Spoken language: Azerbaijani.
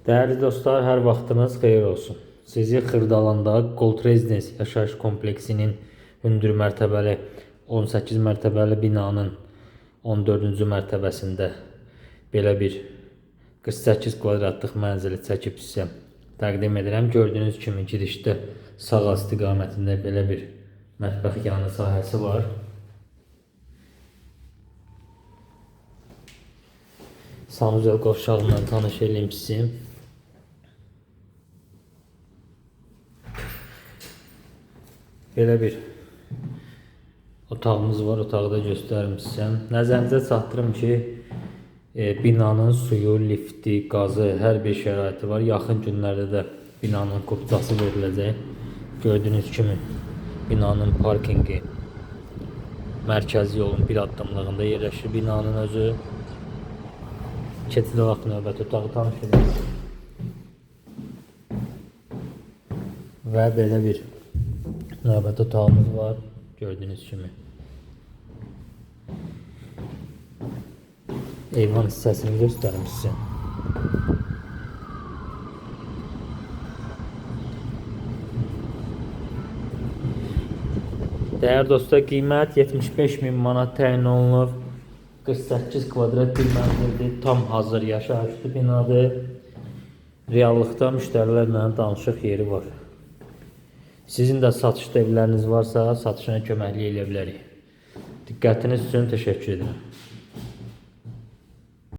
Değerli dostlar, her vaxtınız xeyir olsun. Sizi Xırdalanda Gold Residence yaşayış kompleksinin hündür mərtəbəli 18 mərtəbəli binanın 14-cü mərtəbəsində belə bir 48 kvadratlıq mənzili çəkib sizə təqdim edirəm. Gördüyünüz kimi girişdə sağ istiqamətində belə bir mətbəx yanı sahəsi var. Sanuzel qovşağından tanış edeyim sizi. Belə bir otağımız var. Otağı da göstərim sizə. Nəzərinizə çatdırım ki, binanın suyu, lifti, qazı, hər bir şəraiti var. Yaxın günlərdə də binanın kupçası veriləcək. Gördüyünüz kimi binanın parkingi mərkəzi yolun bir addımlığında yerləşir binanın özü. Keçid vaxt növbət otağı tanış ediniz. Və belə bir növbət otağımız var, gördüyünüz kimi. Eyvan hissəsini göstərim sizə. Değerli dostlar, qiymət 75.000 manat təyin olunur. 48 kvadrat bir mənzildir, tam hazır yaşayışlı binadır. Reallıqda müştərilərlə danışıq yeri var. Sizin də satışda evləriniz varsa, satışına köməklik edə bilərik. Diqqətiniz üçün təşəkkür edirəm.